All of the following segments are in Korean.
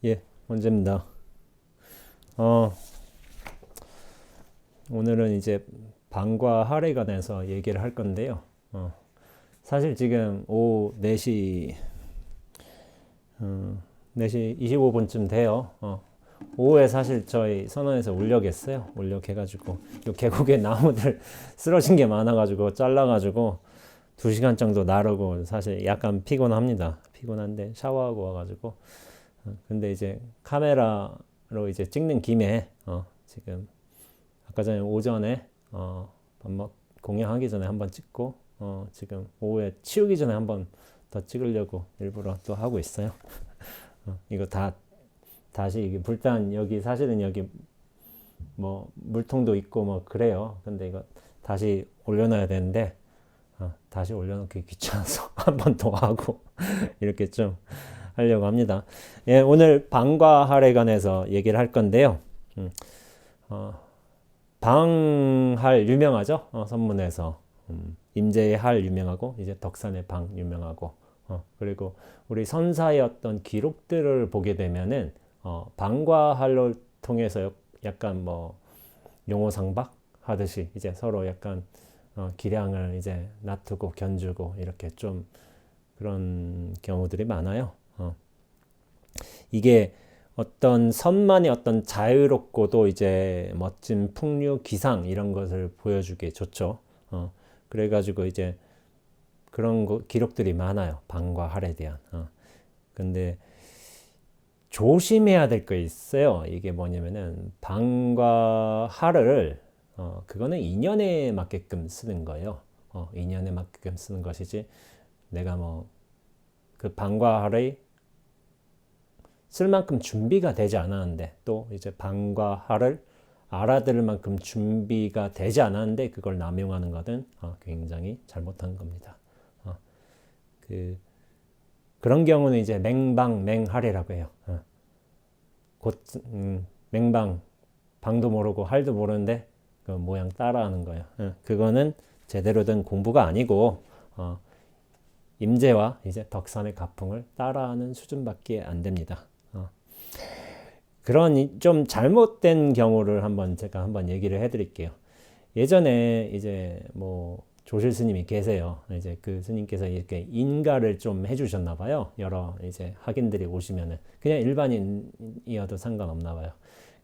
예, 원재입니다. 어, 오늘은 이제 방과 할에 관해서 얘기를 할 건데요. 사실 지금 오후 4시, 4시 25분쯤 돼요. 오후에 사실 저희 선원에서 울력했어요. 울력해가지고, 요 계곡에 나무들 쓰러진 게 많아가지고, 잘라가지고, 2시간 정도 나르고, 사실 약간 피곤합니다. 피곤한데, 샤워하고 와가지고, 근데 이제 카메라로 이제 찍는 김에 지금 아까 전에 오전에 밥먹 공양하기 전에 한번 찍고 지금 오후에 치우기 전에 한번 더 찍으려고 일부러 또 하고 있어요. 이거 다 다시 이게 불단 여기 사실은 여기 뭐 물통도 있고 뭐 그래요. 근데 이거 다시 올려놔야 되는데 다시 올려놓기 귀찮아서 한 번 더 하고 이렇게 좀 하려고 합니다. 예, 오늘 방과 할에 관해서 얘기를 할 건데요. 어, 방할 유명하죠? 선문에서 임제의 할 유명하고 이제 덕산의 방 유명하고 그리고 우리 선사의 어떤 기록들을 보게 되면은 방과 할을 통해서 약간 뭐 용호상박 하듯이 이제 서로 약간 기량을 이제 놔두고 견주고 이렇게 좀 그런 경우들이 많아요. 이게 어떤 선만의 어떤 자유롭고도 이제 멋진 풍류, 기상 이런 것을 보여주기에 좋죠. 그래가지고 이제 그런 기록들이 많아요. 방과 할에 대한. 근데 조심해야 될 거 있어요. 이게 뭐냐면은 방과 할을 그거는 인연에 맞게끔 쓰는 거예요. 인연에 맞게끔 쓰는 것이지 내가 뭐 그 방과 할의 쓸 만큼 준비가 되지 않았는데 또 이제 방과 할을 알아들을 만큼 준비가 되지 않았는데 그걸 남용하는 것은 굉장히 잘못한 겁니다. 그런 경우는 이제 맹방 맹할이라고 해요. 곧 맹방 방도 모르고 할도 모르는데 그 모양 따라하는 거예요. 그거는 제대로 된 공부가 아니고 임재와 이제 덕산의 가풍을 따라하는 수준밖에 안 됩니다. 그런 좀 잘못된 경우를 제가 한번 얘기를 해드릴게요. 예전에 이제 뭐 조실 스님이 계세요. 이제 그 스님께서 이렇게 인가를 좀 해주셨나 봐요. 여러 이제 학인들이 오시면은 그냥 일반인이어도 상관없나 봐요.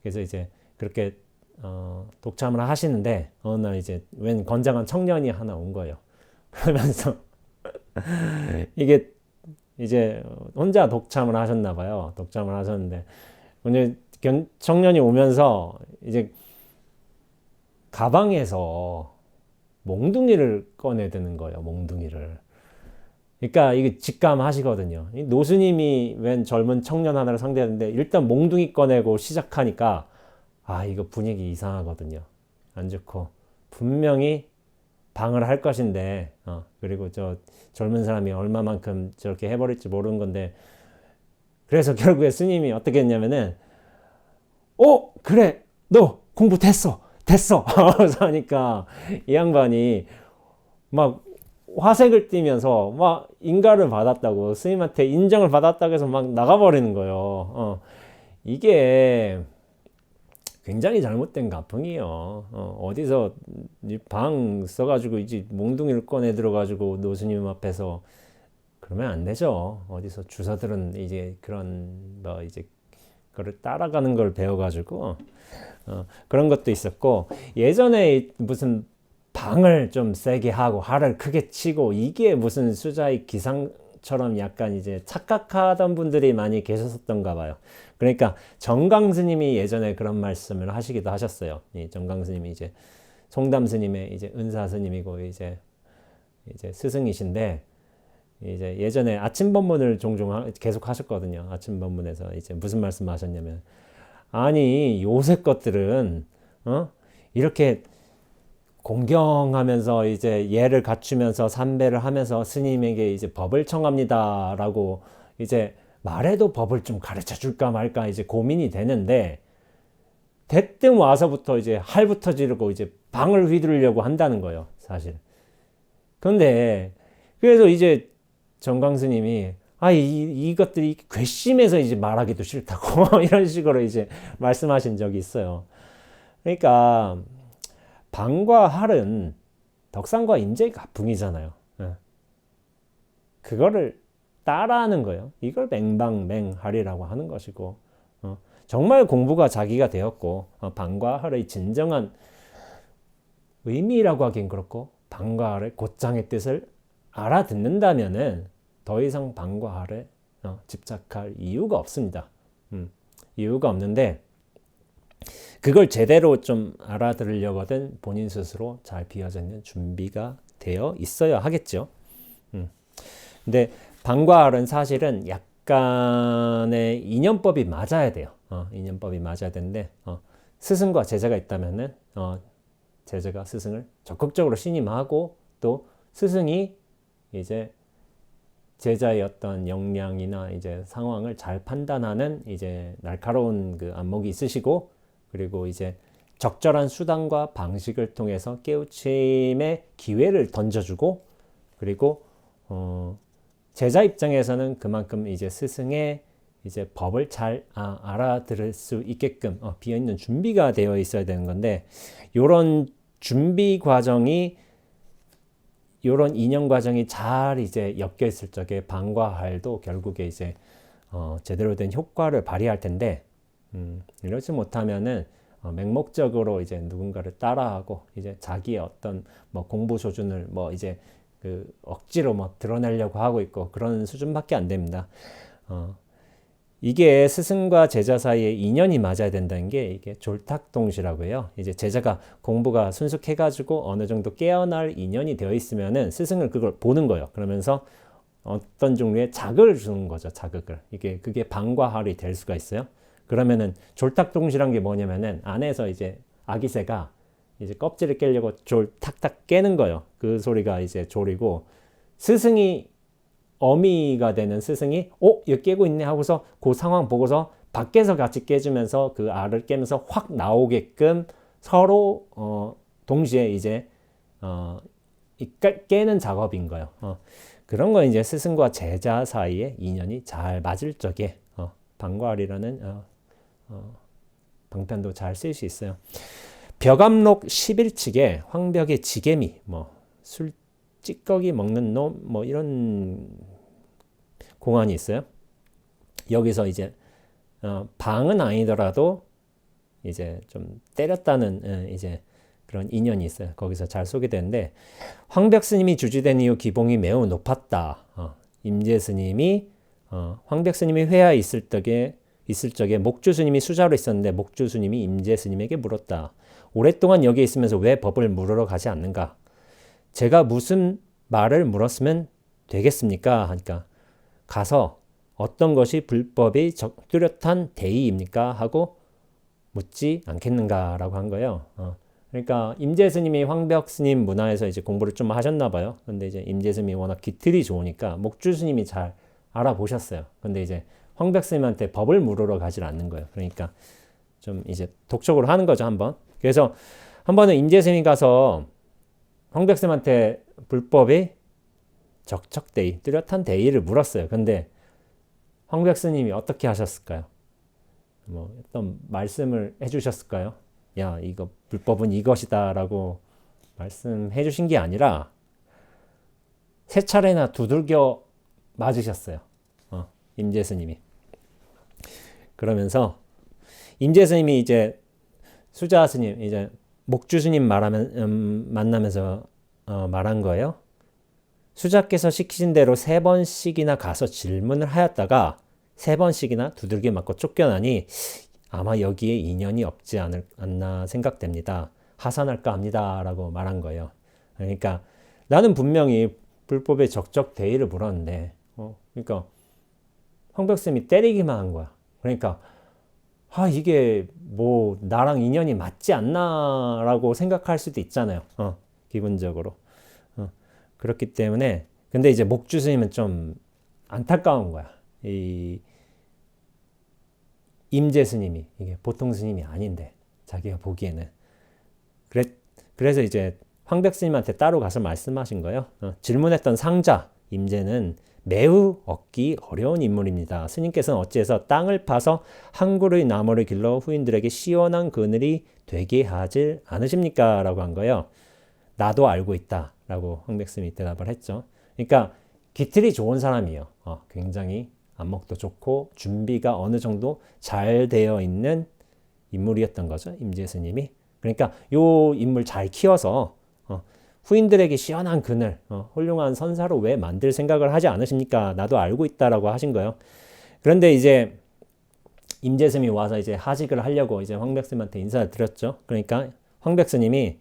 그래서 이제 그렇게 독참을 하시는데 어느 날 이제 웬 건장한 청년이 하나 온 거예요. 그러면서 이게 이제 혼자 독참을 하셨나 봐요. 독참을 하셨는데 오늘 청년이 오면서 이제 가방에서 몽둥이를 꺼내드는 거예요. 몽둥이를. 그러니까 이게 직감하시거든요. 노스님이 웬 젊은 청년 하나를 상대하는데 일단 몽둥이 꺼내고 시작하니까 이거 분위기 이상하거든요. 안 좋고 분명히 방을 할 것인데 그리고 저 젊은 사람이 얼마만큼 저렇게 해버릴지 모르는 건데 그래서 결국에 스님이 어떻게 했냐면은 그래 너 공부 됐어 그래서 하니까 이 양반이 막 화색을 띠면서 막 인가를 받았다고 스님한테 인정을 받았다고 해서 막 나가버리는 거예요. 이게 굉장히 잘못된 가풍이에요. 어디서 방 써가지고 이제 몽둥이를 꺼내 들어가지고 노스님 앞에서 그러면 안 되죠. 어디서 주사들은 이제 그런 뭐 이제 그걸 따라가는 걸 배워가지고 그런 것도 있었고 예전에 무슨 방을 좀 세게 하고 할을 크게 치고 이게 무슨 수자의 기상처럼 약간 이제 착각하던 분들이 많이 계셨었던가 봐요. 그러니까 정강 스님이 예전에 그런 말씀을 하시기도 하셨어요. 이 정강 스님이 이제 송담 스님의 이제 은사 스님이고 이제 스승이신데 이제 예전에 아침 법문을 종종 계속 하셨거든요. 아침 법문에서 이제 무슨 말씀 하셨냐면 아니 요새 것들은 이렇게 공경하면서 이제 예를 갖추면서 삼배를 하면서 스님에게 이제 법을 청합니다라고 이제 말해도 법을 좀 가르쳐 줄까 말까 이제 고민이 되는데 대뜸 와서부터 이제 할부터 지르고 이제 방을 휘두르려고 한다는 거예요, 사실. 그런데 그래서 이제 정강 스님이 이것들이 괘씸해서 이제 말하기도 싫다고 이런 식으로 이제 말씀하신 적이 있어요. 그러니까 방과 할은 덕상과 임재의 가풍이잖아요. 그거를 따라하는 거예요. 이걸 맹방맹할이라고 하는 것이고, 정말 공부가 자기가 되었고, 방과 할의 진정한 의미라고 하긴 그렇고, 방과 할의 곧장의 뜻을 알아듣는다면은 더 이상 방과 할에 집착할 이유가 없습니다. 이유가 없는데, 그걸 제대로 좀 알아들으려거든 본인 스스로 잘 비워져 있는 준비가 되어 있어야 하겠죠. 근데 방과 할은 사실은 약간의 인연법이 맞아야 돼요. 인연법이 맞아야 되는데, 스승과 제자가 있다면은, 제자가 스승을 적극적으로 신임하고, 또 스승이 이제 제자의 어떤 역량이나 이제 상황을 잘 판단하는 이제 날카로운 그 안목이 있으시고, 그리고 이제 적절한 수단과 방식을 통해서 깨우침의 기회를 던져주고, 그리고 제자 입장에서는 그만큼 이제 스승의 이제 법을 잘 알아들을 수 있게끔 비어있는 준비가 되어 있어야 되는 건데, 요런 준비 과정이, 요런 인연 과정이 잘 이제 엮여 있을 적에 방과 할도 결국에 이제 제대로 된 효과를 발휘할 텐데, 이러지 못하면은 맹목적으로 이제 누군가를 따라하고 이제 자기의 어떤 뭐 공부 수준을 뭐 이제 그 억지로 뭐 드러내려고 하고 있고 그런 수준밖에 안 됩니다. 이게 스승과 제자 사이에 인연이 맞아야 된다는 게 이게 졸탁동시라고 해요. 이제 제자가 공부가 순숙해가지고 어느 정도 깨어날 인연이 되어 있으면은 스승은 그걸 보는 거예요. 그러면서 어떤 종류의 자극을 주는 거죠. 자극을. 그게 방과 할이 될 수가 있어요. 그러면은 졸탁동시란 게 뭐냐면은 안에서 이제 아기새가 이제 껍질을 깨려고 졸 탁탁 깨는 거예요. 그 소리가 이제 졸이고, 스승이 어미가 되는 스승이 이거 깨고 있네 하고서 그 상황 보고서 밖에서 같이 깨주면서 그 알을 깨면서 확 나오게끔 서로 동시에 이제 깨는 작업인 거예요. 그런 거 이제 스승과 제자 사이에 인연이 잘 맞을 적에 방과할이라는 방편도 잘 쓸 수 있어요. 벽암록 11칙에 황벽의 지개미, 뭐 술 찌꺼기 먹는 놈, 뭐 이런 공안이 있어요. 여기서 이제 방은 아니더라도 이제 좀 때렸다는 이제 그런 인연이 있어요. 거기서 잘 소개되는데, 황벽 스님이 주지된 이후 기봉이 매우 높았다. 임재 스님이 황벽 스님이 회하에 있을 적에 목주 스님이 수자로 있었는데 목주 스님이 임재 스님에게 물었다. 오랫동안 여기에 있으면서 왜 법을 물으러 가지 않는가? 제가 무슨 말을 물었으면 되겠습니까? 하니까 가서 어떤 것이 불법이 뚜렷한 대의입니까? 하고 묻지 않겠는가라고 한 거예요. 그러니까 임재 스님이 황벽 스님 문화에서 이제 공부를 좀 하셨나 봐요. 근데 이제 임재 스님이 워낙 기틀이 좋으니까 목주 스님이 잘 알아보셨어요. 근데 이제 황벽 스님한테 법을 물으러 가질 않는 거예요. 그러니까 좀 이제 독촉으로 하는 거죠, 한번. 그래서 한 번은 임재 스님이 가서 황벽 스님한테 불법이 적적대의, 뚜렷한 대의를 물었어요. 근데 황벽 스님이 어떻게 하셨을까요? 뭐 어떤 말씀을 해주셨을까요? 야, 이거 불법은 이것이다라고 말씀해 주신 게 아니라 세 차례나 두들겨 맞으셨어요. 임재 스님이. 그러면서 임재 스님이 이제 수자 스님, 이제 목주 스님 만나면서 말한 거예요. 수자께서 시키신 대로 3번씩이나 가서 질문을 하였다가 3번씩이나 두들겨 맞고 쫓겨나니 아마 여기에 인연이 없지 않나 생각됩니다. 하산할까 합니다. 라고 말한 거예요. 그러니까 나는 분명히 불법의 적적 대의를 물었는데, 그러니까 황벽쌤이 때리기만 한 거야. 그러니까 이게 뭐 나랑 인연이 맞지 않나 라고 생각할 수도 있잖아요. 기본적으로. 그렇기 때문에, 근데 이제 목주 스님은 좀 안타까운 거야. 이 임재 스님이 이게 보통 스님이 아닌데 자기가 보기에는 그래서 이제 황벽 스님한테 따로 가서 말씀하신 거예요. 질문했던 상자 임재는 매우 얻기 어려운 인물입니다. 스님께서는 어찌해서 땅을 파서 한 그루의 나무를 길러 후인들에게 시원한 그늘이 되게 하지 않으십니까? 라고 한 거예요. 나도 알고 있다 라고 황백스님이 대답을 했죠. 그러니까 기틀이 좋은 사람이에요. 굉장히 안목도 좋고 준비가 어느 정도 잘 되어 있는 인물이었던 거죠. 임재 스님이. 그러니까 요 인물 잘 키워서 후인들에게 시원한 그늘, 훌륭한 선사로 왜 만들 생각을 하지 않으십니까? 나도 알고 있다라고 하신 거예요. 그런데 이제 임재스님이 와서 이제 하직을 하려고 이제 황백스님한테 인사를 드렸죠. 그러니까 황백스님이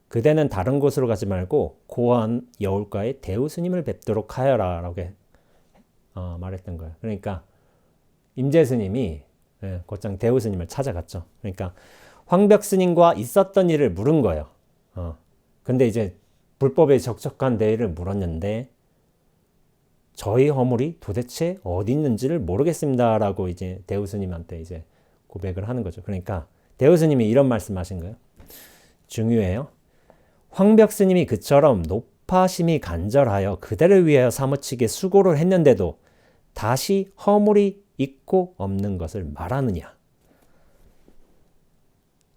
그대는 다른 곳으로 가지 말고 고한 여울가에 대우스님을 뵙도록 하여라라고 말했던 거예요. 그러니까 임재스님이 곧장 대우스님을 찾아갔죠. 그러니까 황백스님과 있었던 일을 물은 거예요. 근데 이제 불법에 적적한 대의를 물었는데 저희 허물이 도대체 어디 있는지를 모르겠습니다라고 이제 대우스님한테 이제 고백을 하는 거죠. 그러니까 대우스님이 이런 말씀하신 거예요. 중요해요. 황벽스님이 그처럼 높아심이 간절하여 그대를 위하여 사무치게 수고를 했는데도 다시 허물이 있고 없는 것을 말하느냐.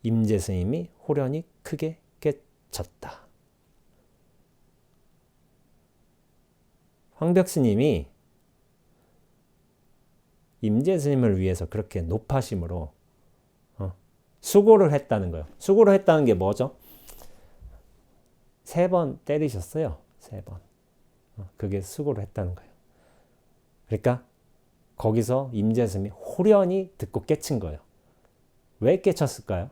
임재스님이 호련히 크게 깨쳤다. 황벽스님이 임재스님을 위해서 그렇게 높아심으로 수고를 했다는 거예요. 수고를 했다는 게 뭐죠? 3번 때리셨어요. 3번. 그게 수고를 했다는 거예요. 그러니까 거기서 임재스님이 호련히 듣고 깨친 거예요. 왜 깨쳤을까요?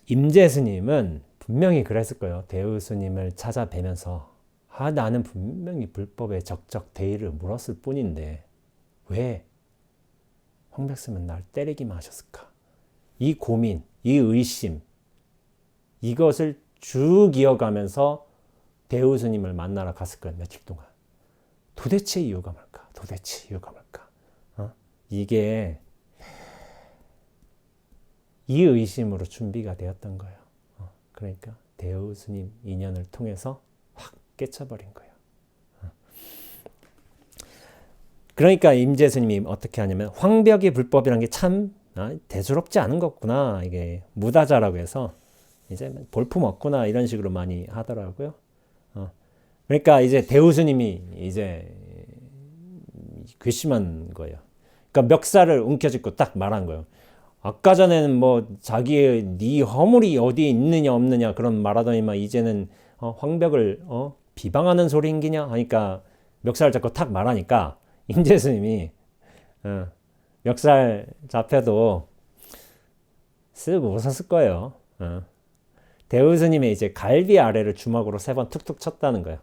임재스님은 분명히 그랬을 거예요. 대우스님을 찾아뵈면서 나는 분명히 불법에 적적 대의를 물었을 뿐인데 왜 황백스님은 날 때리기만 하셨을까? 이 고민, 이 의심, 이것을 쭉 이어가면서 대우스님을 만나러 갔을 거예요. 며칠 동안. 도대체 이유가 뭘까? 도대체 이유가 뭘까? 이게 이 의심으로 준비가 되었던 거예요. 그러니까 대우스님 인연을 통해서 확 깨쳐버린 거예요. 그러니까 임재스님이 어떻게 하냐면 황벽이 불법이란 게 참 대수롭지 않은 거구나. 이게 무다자라고 해서 이제 볼품 없구나 이런 식으로 많이 하더라고요. 그러니까 이제 대우스님이 이제 괘씸한 거예요. 그러니까 멱살을 움켜쥐고 딱 말한 거예요. 아까 전에는 뭐 자기의 네 허물이 어디에 있느냐 없느냐 그런 말하더니만 이제는 황벽을 비방하는 소리인기냐 하니까 멱살 잡고 탁 말하니까 임재스님이 멱살 잡혀도 쓱 웃었을 거예요. 대우스님의 이제 갈비 아래를 주먹으로 3번 툭툭 쳤다는 거예요.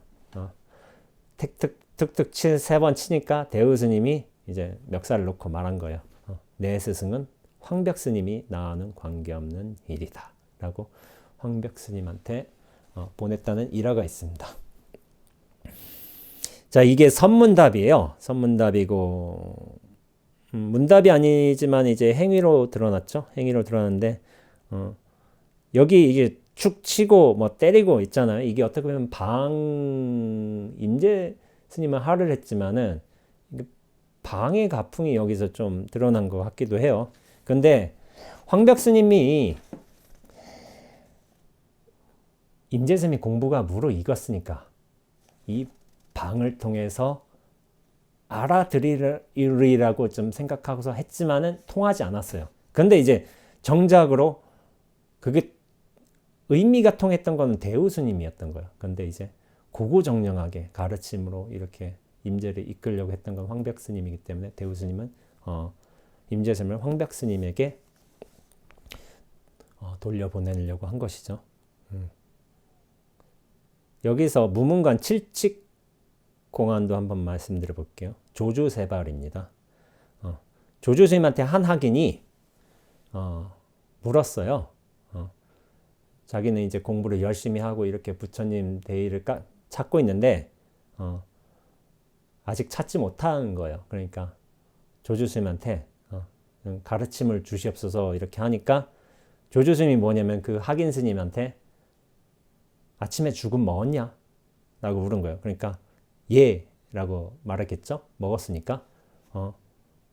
툭툭 3번 치니까 대우스님이 이제 멱살을 놓고 말한 거예요. 내 스승은 황벽스님이 나와는 관계없는 일이다 라고 황벽스님한테 보냈다는 일화가 있습니다. 자, 이게 선문답이에요. 선문답이고 문답이 아니지만 이제 행위로 드러났죠. 행위로 드러났는데 여기 이게 축 치고 뭐 때리고 있잖아요. 이게 어떻게 보면 임재 스님은 하를 했지만은 방의 가풍이 여기서 좀 드러난 것 같기도 해요. 근데 황벽스님이 임재스님이 공부가 무르익었으니까 이 방을 통해서 알아들이리라고 좀 생각하고서 했지만은 통하지 않았어요. 근데 이제 정작으로 그게 의미가 통했던 거는 대우스님이었던 거예요. 근데 이제 고고정령하게 가르침으로 이렇게 임재를 이끌려고 했던 건 황벽스님이기 때문에 대우스님은 임재스님을 황벽스님에게 돌려보내려고 한 것이죠. 여기서 무문관 칠칙공안도 한번 말씀드려 볼게요. 조주세발입니다. 조주스님한테 한 학인이 물었어요. 자기는 이제 공부를 열심히 하고 이렇게 부처님 대의를 찾고 있는데 아직 찾지 못한 거예요. 그러니까 조주스님한테 가르침을 주시옵소서 이렇게 하니까 조주 스님이 뭐냐면 그 학인 스님한테 아침에 죽은 먹었냐? 라고 물은 거예요. 그러니까 예 라고 말했겠죠. 먹었으니까.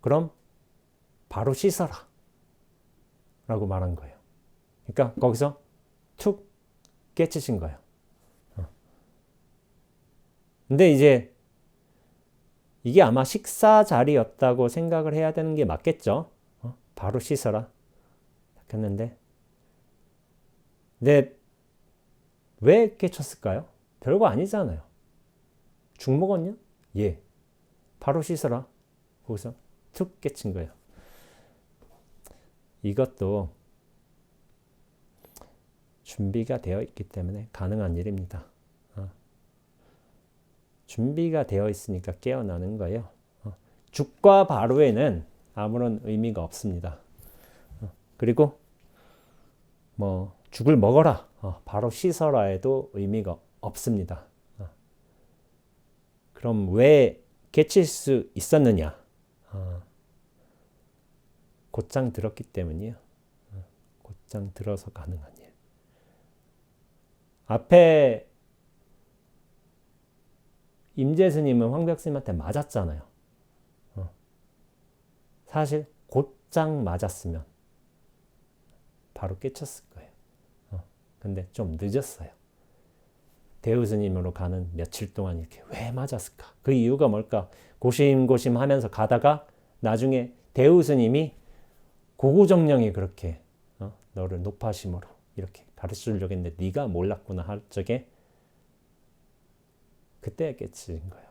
그럼 바로 씻어라 라고 말한 거예요. 그러니까 거기서 툭 깨치신 거예요. 근데 이제 이게 아마 식사 자리였다고 생각을 해야 되는 게 맞겠죠. 바로 씻어라 했는데, 근데 왜 깨쳤을까요? 별거 아니잖아요. 죽 먹었냐? 예. 바로 씻어라. 거기서 툭 깨친 거예요. 이것도 준비가 되어 있기 때문에 가능한 일입니다. 준비가 되어 있으니까 깨어나는 거예요. 죽과 바로에는 아무런 의미가 없습니다. 그리고 뭐 죽을 먹어라, 바로 씻어라에도 의미가 없습니다. 그럼 왜 깨칠 수 있었느냐? 곧장 들었기 때문이에요. 곧장 들어서 가능한 일. 앞에 임재 스님은 황벽 스님한테 맞았잖아요. 사실 곧장 맞았으면 바로 깨쳤을 거예요. 근데 좀 늦었어요. 대우 스님으로 가는 며칠 동안 이렇게 왜 맞았을까? 그 이유가 뭘까? 고심고심 하면서 가다가 나중에 대우 스님이 고구정령이 그렇게 너를 높아심으로 이렇게 가르쳐주려고 했는데 네가 몰랐구나 할 적에 그때 깨친 거예요.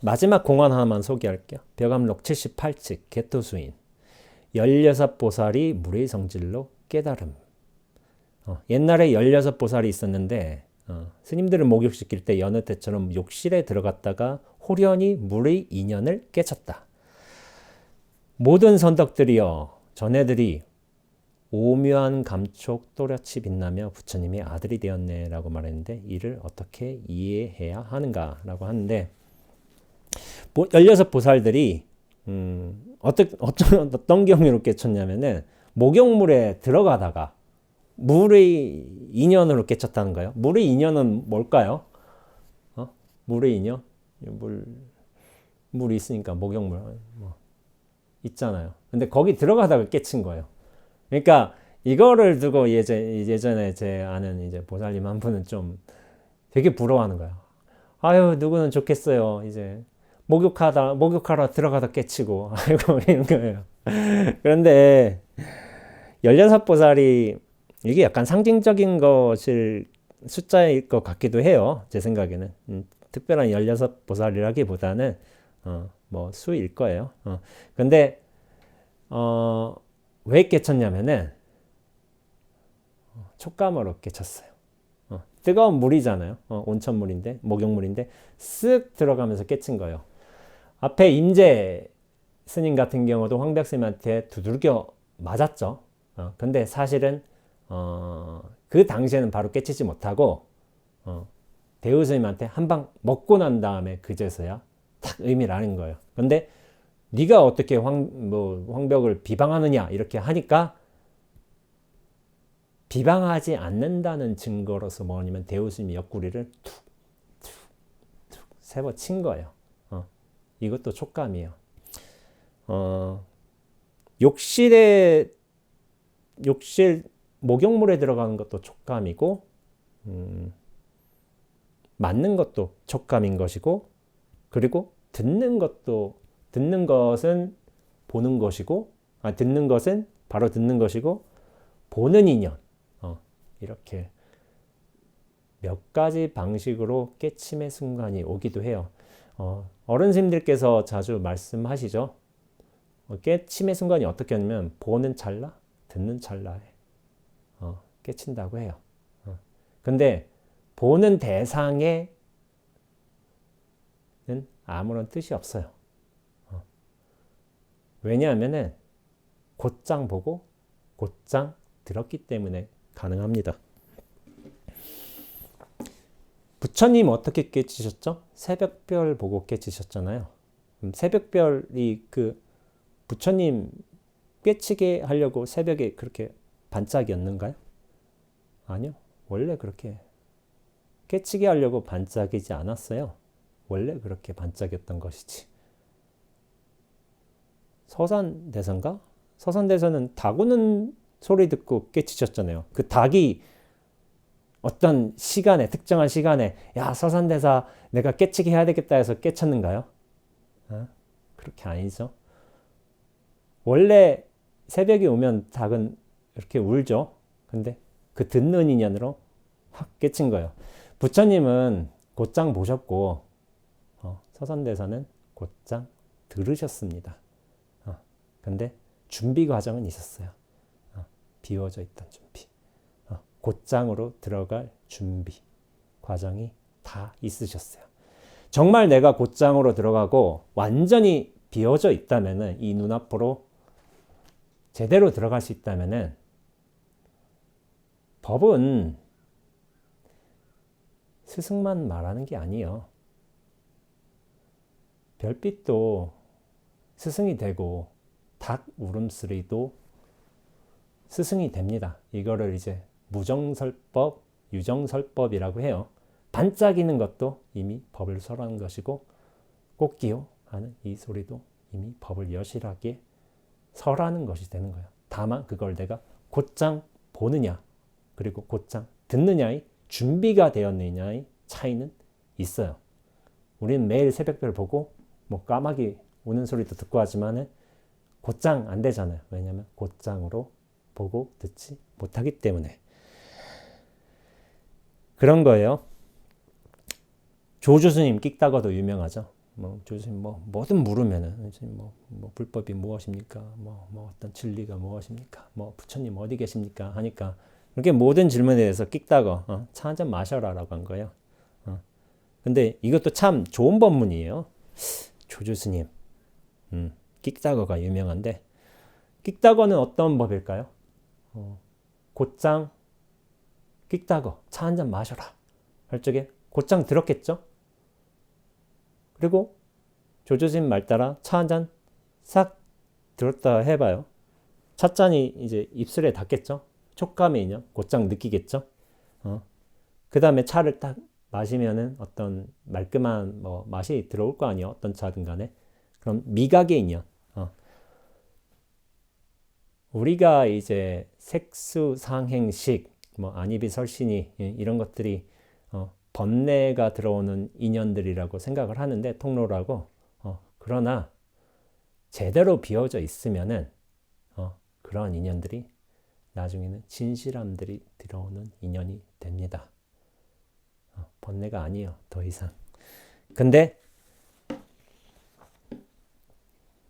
마지막 공안 하나만 소개할게요. 벽암록 78칙 개토수인 16보살이 물의 성질로 깨달음. 옛날에 16보살이 있었는데 스님들을 목욕시킬 때 여느 때처럼 욕실에 들어갔다가 홀연히 물의 인연을 깨쳤다. 모든 선덕들이여 전애들이 오묘한 감촉 또렷이 빛나며 부처님의 아들이 되었네 라고 말했는데 이를 어떻게 이해해야 하는가 라고 하는데 16보살들이 어떤 경우로 깨쳤냐면은 목욕물에 들어가다가 물의 인연으로 깨쳤다는 거예요. 물의 인연은 뭘까요? 물의 인연? 물이 있으니까 목욕물 있잖아요. 근데 거기 들어가다가 깨친 거예요. 그러니까 이거를 두고 예전에 제 아는 이제 보살님 한 분은 좀 되게 부러워하는 거예요. 아유, 누구는 좋겠어요. 이제 목욕하러 들어가다 깨치고 아이고 이런 거예요. 그런데 16보살이 이게 약간 상징적인 것일 숫자일 것 같기도 해요. 제 생각에는 특별한 16보살이라기보다는 뭐 수일 거예요. 근데 왜 깨쳤냐면은 촉감으로 깨쳤어요. 뜨거운 물이잖아요. 온천물인데 목욕물인데 쓱 들어가면서 깨친 거예요. 앞에 임재 스님 같은 경우도 황벽 스님한테 두들겨 맞았죠. 근데 사실은 그 당시에는 바로 깨치지 못하고 대우 스님한테 한 방 먹고 난 다음에 그제서야 딱 의미를 아는 거예요. 근데 네가 어떻게 황벽을 비방하느냐 이렇게 하니까 비방하지 않는다는 증거로서 뭐냐면 대우 스님이 옆구리를 툭툭툭 세 번 친 거예요. 이것도 촉감이에요. 욕실 목욕물에 들어가는 것도 촉감이고 맞는 것도 촉감인 것이고 그리고 듣는 것은 보는 것이고 듣는 것은 바로 듣는 것이고 보는 인연 이렇게 몇 가지 방식으로 깨침의 순간이 오기도 해요. 어른 스님들께서 자주 말씀하시죠. 깨침의 순간이 어떻게 하냐면 보는 찰나, 듣는 찰나에 깨친다고 해요. 근데 보는 대상에는 아무런 뜻이 없어요. 왜냐하면은 곧장 보고 곧장 들었기 때문에 가능합니다. 부처님 어떻게 깨치셨죠? 새벽별 보고 깨치셨잖아요. 새벽별이 그 부처님 꿰치게 하려고 새벽에 그렇게 반짝이었는가요? 아니요. 원래 그렇게 꿰치게 하려고 반짝이지 않았어요. 원래 그렇게 반짝였던 것이지. 서산대사인가? 서산대사는 닭 우는 소리 듣고 깨치셨잖아요. 그 닭이 어떤 시간에, 특정한 시간에 야, 서산대사 내가 깨치게 해야 되겠다 해서 깨쳤는가요? 그렇게 아니죠. 원래 새벽이 오면 닭은 이렇게 울죠. 근데 그 듣는 인연으로 확 깨친 거예요. 부처님은 곧장 보셨고 서산대사는 곧장 들으셨습니다. 근데 준비 과정은 있었어요. 비워져 있던 준비. 곧장으로 들어갈 준비 과정이 다 있으셨어요. 정말 내가 곧장으로 들어가고 완전히 비워져 있다면은, 이 눈앞으로 제대로 들어갈 수 있다면은, 법은 스승만 말하는 게 아니에요. 별빛도 스승이 되고 닭 울음소리도 스승이 됩니다. 이거를 이제 무정설법, 유정설법이라고 해요. 반짝이는 것도 이미 법을 설하는 것이고, 꽃기호 하는 이 소리도 이미 법을 여실하게 설하는 것이 되는 거예요. 다만 그걸 내가 곧장 보느냐, 그리고 곧장 듣느냐의 준비가 되었느냐의 차이는 있어요. 우리는 매일 새벽별 보고 뭐 까마귀 우는 소리도 듣고 하지만은 곧장 안 되잖아요. 왜냐하면 곧장으로 보고 듣지 못하기 때문에. 그런 거예요. 조주스님 끽다거도 유명하죠. 조주스님 뭐든 물으면은 불법이 무엇입니까? 어떤 진리가 무엇입니까? 부처님 어디 계십니까? 하니까 이렇게 모든 질문에 대해서 끽다거 차 한잔 마셔라라고 한 거예요. 근데 이것도 참 좋은 법문이에요. 조주스님 끽다거가 유명한데, 끽다거는 어떤 법일까요? 곧장 끽다거 차 한잔 마셔라 할 적에 곧장 들었겠죠? 그리고 조조진 말 따라 차 한잔 싹 들었다 해봐요. 찻잔이 이제 입술에 닿겠죠? 촉감의 인연 곧장 느끼겠죠? 그 다음에 차를 딱 마시면은 어떤 말끔한 맛이 들어올 거 아니에요. 어떤 차든 간에. 그럼 미각의 인연. 우리가 이제 색수상행식, 안이비설신이 이런 것들이 번뇌가 들어오는 인연들이라고 생각을 하는데, 통로라고. 그러나 제대로 비워져 있으면은 그러한 인연들이 나중에는 진실함들이 들어오는 인연이 됩니다. 번뇌가 아니에요, 더 이상. 근데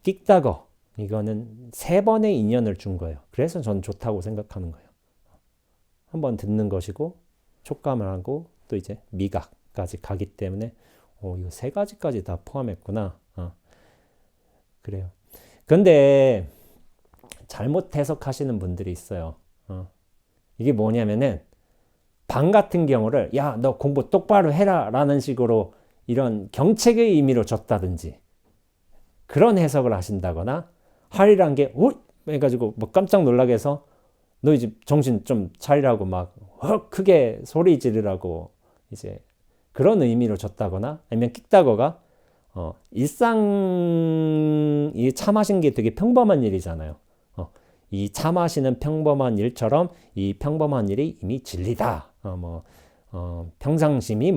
끽다거 이거는 3번의 인연을 준 거예요. 그래서 전 좋다고 생각하는 거예요. 한번 듣는 것이고, 촉감을 하고, 또 이제 미각까지 가기 때문에 이거 3가지까지 다 포함했구나. 그래요. 근데 잘못 해석하시는 분들이 있어요. 이게 뭐냐면은 방 같은 경우를 야, 너 공부 똑바로 해라 라는 식으로 이런 경책의 의미로 줬다든지 그런 해석을 하신다거나, 하리란 게 해가지고 깜짝 놀라게 해서 너 이제 정신 좀 차리라고 막 크게 소리 지르라고 이제 그런 의미로 줬다거나, 아니면 끽다거가 일상 이 차 마신 게 되게 평범한 일이잖아요. 이 차 마시는 평범한 일처럼 이 평범한 일이 이미 진리다. 평상심이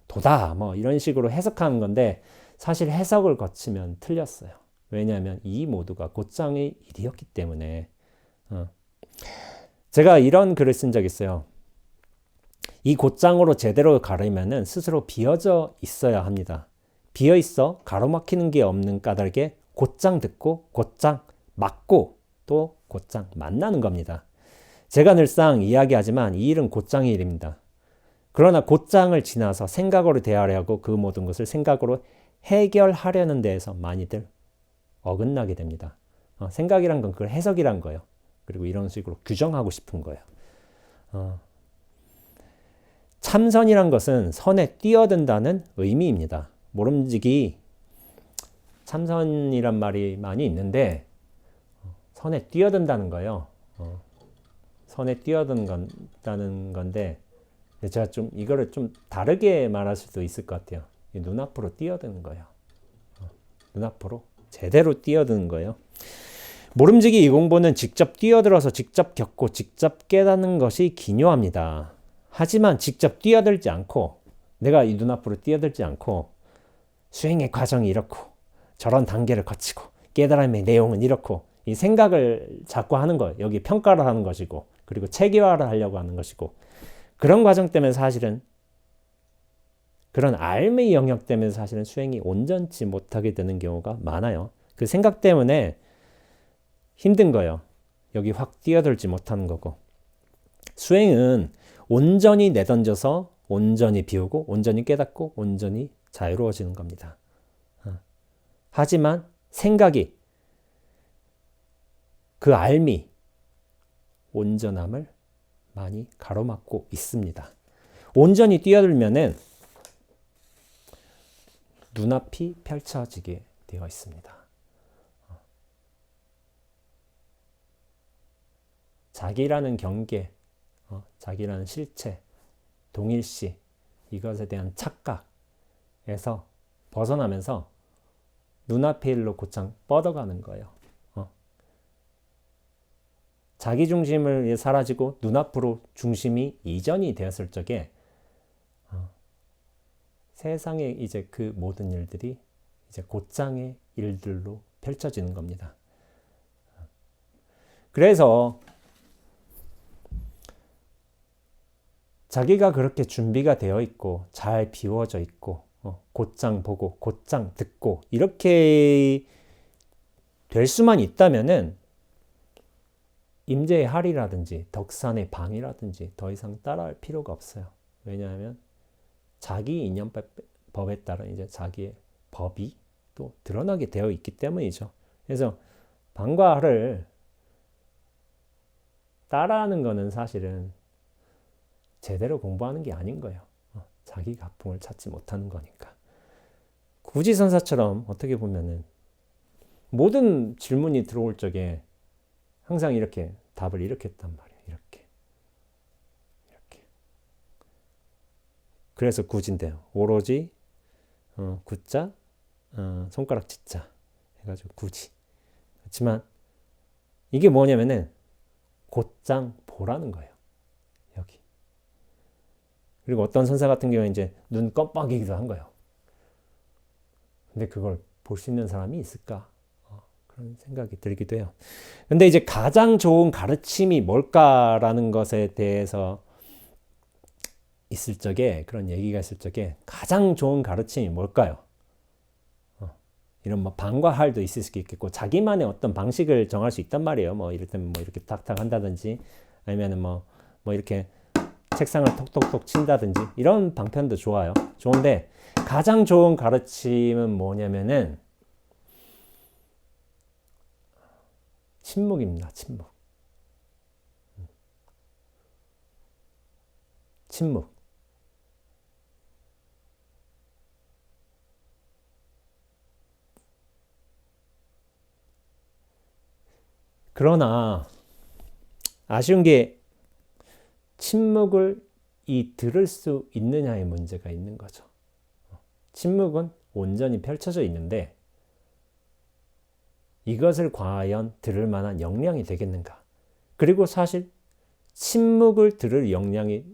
도다. 이런 식으로 해석하는 건데, 사실 해석을 거치면 틀렸어요. 왜냐하면 이 모두가 곧장의 일이었기 때문에. 제가 이런 글을 쓴 적 있어요. 이 곧장으로 제대로 가려면은 스스로 비어져 있어야 합니다. 비어 있어 가로막히는 게 없는 까닭에 곧장 듣고 곧장 맞고 또 곧장 만나는 겁니다. 제가 늘상 이야기하지만 이 일은 곧장의 일입니다. 그러나 곧장을 지나서 생각으로 대하려고 그 모든 것을 생각으로 해결하려는 데에서 많이들 어긋나게 됩니다. 생각이란 건 그걸 해석이란 거예요. 그리고 이런 식으로 규정하고 싶은 거예요. 참선이란 것은 선에 뛰어든다는 의미입니다. 모름지기 참선이란 말이 많이 있는데 선에 뛰어든다는 거예요. 선에 뛰어든다는 건데 제가 좀 이거를 좀 다르게 말할 수도 있을 것 같아요. 눈앞으로 뛰어드는 거예요. 눈앞으로 제대로 뛰어드는 거예요. 모름지기 이 공부는 직접 뛰어들어서 직접 겪고 직접 깨닫는 것이 기묘합니다. 하지만 직접 뛰어들지 않고 내가 이 눈앞으로 뛰어들지 않고 수행의 과정이 이렇고 저런 단계를 거치고 깨달음의 내용은 이렇고 이 생각을 자꾸 하는 거예요. 여기 평가를 하는 것이고 그리고 체계화를 하려고 하는 것이고 그런 과정 때문에 사실은 그런 알의 영역 때문에 사실은 수행이 온전치 못하게 되는 경우가 많아요. 그 생각 때문에 힘든 거예요. 여기 확 뛰어들지 못하는 거고 수행은 온전히 내던져서 온전히 비우고 온전히 깨닫고 온전히 자유로워지는 겁니다. 하지만 생각이 그 알미 온전함을 많이 가로막고 있습니다. 온전히 뛰어들면은 눈앞이 펼쳐지게 되어 있습니다. 자기라는 경계, 자기라는 실체, 동일시, 이것에 대한 착각에서 벗어나면서 눈앞의 일로 곧장 뻗어가는 거예요. 자기 중심을 사라지고 눈앞으로 중심이 이전이 되었을 적에 세상의 이제 그 모든 일들이 이제 곧장의 일들로 펼쳐지는 겁니다. 그래서 자기가 그렇게 준비가 되어 있고 잘 비워져 있고 곧장 보고 곧장 듣고 이렇게 될 수만 있다면은 임재의 할이라든지 덕산의 방이라든지 더 이상 따라할 필요가 없어요. 왜냐하면 자기 인연법에 따른 이제 자기의 법이 또 드러나게 되어 있기 때문이죠. 그래서 방과 할을 따라하는 거는 사실은 제대로 공부하는 게 아닌 거예요. 자기 가풍을 찾지 못하는 거니까. 구지선사처럼 어떻게 보면은 모든 질문이 들어올 적에 항상 이렇게 답을 이렇게 했단 말이에요. 이렇게. 그래서 구지인데요. 오로지 구자, 손가락 지자 해가지고 구지. 그렇지만 이게 뭐냐면은 곧장 보라는 거예요. 여기. 그리고 어떤 선사 같은 경우에 이제 눈 껌뻑이기도 한 거예요. 근데 그걸 볼 수 있는 사람이 있을까? 그런 생각이 들기도 해요. 근데 이제 가장 좋은 가르침이 뭘까라는 것에 대해서 있을 적에 그런 얘기가 있을 적에 가장 좋은 가르침이 뭘까요? 이런 뭐 방과 할도 있을 수 있겠고 자기만의 어떤 방식을 정할 수 있단 말이에요. 뭐 이럴 때면 뭐 이렇게 탁탁 한다든지 아니면은 뭐 이렇게 책상을 톡톡톡 친다든지 이런 방편도 좋아요. 좋은데 가장 좋은 가르침은 뭐냐면은 침묵입니다. 침묵. 그러나 아쉬운 게 침묵을 들을 수 있느냐의 문제가 있는 거죠. 침묵은 온전히 펼쳐져 있는데 이것을 과연 들을 만한 역량이 되겠는가? 그리고 사실 침묵을 들을 역량이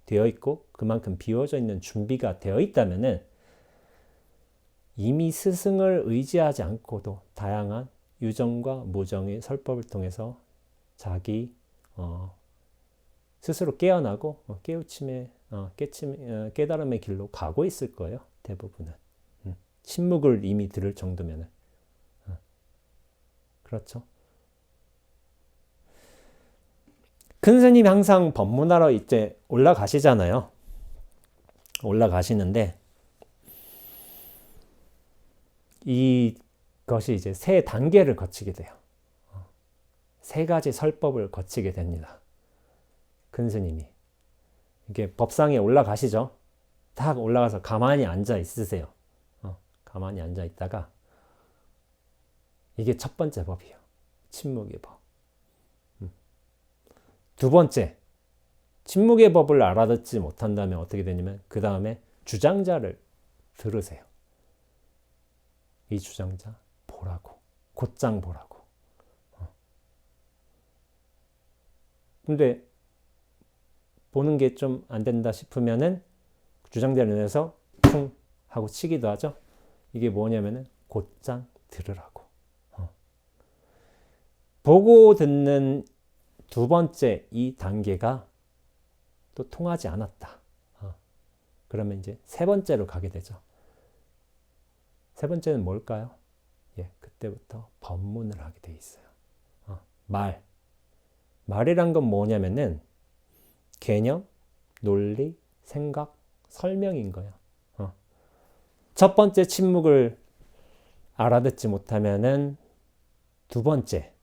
되어 있고 그만큼 비워져 있는 준비가 되어 있다면은 이미 스승을 의지하지 않고도 다양한 유정과 무정의 설법을 통해서 자기 스스로 깨어나고 깨달음의 길로 가고 있을 거예요. 대부분은. 침묵을 이미 들을 정도면은. 그렇죠. 큰 스님이 항상 법문하러 이제 올라가시잖아요. 올라가시는데 이것이 이제 세 단계를 거치게 돼요. 세 가지 설법을 거치게 됩니다. 큰 스님이. 이게 법상에 올라가시죠. 딱 올라가서 가만히 앉아 있으세요. 가만히 앉아 있다가 이게 첫 번째 법이에요. 침묵의 법. 두 번째, 침묵의 법을 알아듣지 못한다면 어떻게 되냐면 그 다음에 주장자를 들으세요. 이 주장자 보라고. 곧장 보라고. 근데 보는 게 좀 안 된다 싶으면은 주장자를 내서 퉁 하고 치기도 하죠. 이게 뭐냐면은 곧장 들으라고. 보고 듣는 두 번째 이 단계가 또 통하지 않았다. 그러면 이제 세 번째로 가게 되죠. 세 번째는 뭘까요? 예, 그때부터 법문을 하게 돼 있어요. 말이란 건 뭐냐면은 개념, 논리, 생각, 설명인 거야. 첫 번째 침묵을 알아듣지 못하면은 두 번째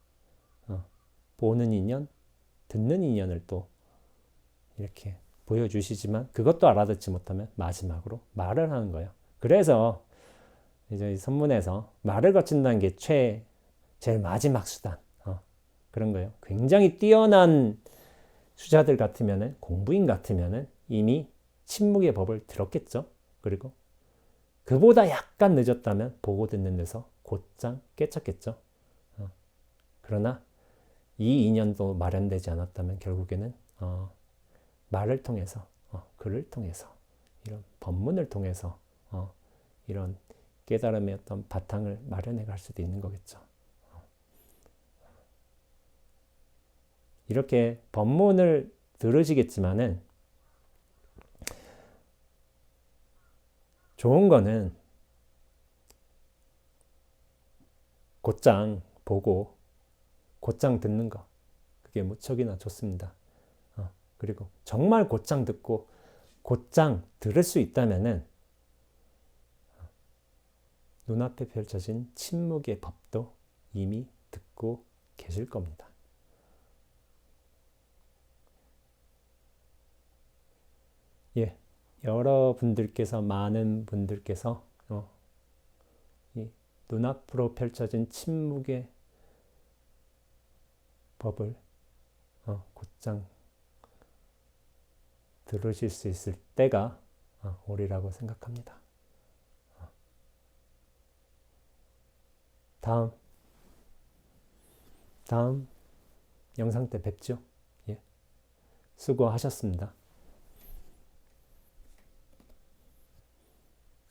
보는 인연, 듣는 인연을 또 이렇게 보여주시지만 그것도 알아듣지 못하면 마지막으로 말을 하는 거예요. 그래서 이제 선문에서 말을 거친다는 게 제일 마지막 수단 그런 거예요. 굉장히 뛰어난 수자들 같으면은 공부인 같으면은 이미 침묵의 법을 들었겠죠. 그리고 그보다 약간 늦었다면 보고 듣는 데서 곧장 깨쳤겠죠. 그러나 이 인연도 마련되지 않았다면 결국에는 말을 통해서 글을 통해서 이런 법문을 통해서 이런 깨달음의 어떤 바탕을 마련해 갈 수도 있는 거겠죠. 이렇게 법문을 들으시겠지만은 좋은 거는 곧장 보고 곧장 듣는 거. 그게 무척이나 좋습니다. 그리고 정말 곧장 듣고 곧장 들을 수 있다면은 눈앞에 펼쳐진 침묵의 법도 이미 듣고 계실 겁니다. 예, 여러분들께서 많은 분들께서 이 눈앞으로 펼쳐진 침묵의 법을 곧장 들으실 수 있을 때가 오리라고 생각합니다. 다음 영상 때 뵙죠. 예, 수고하셨습니다.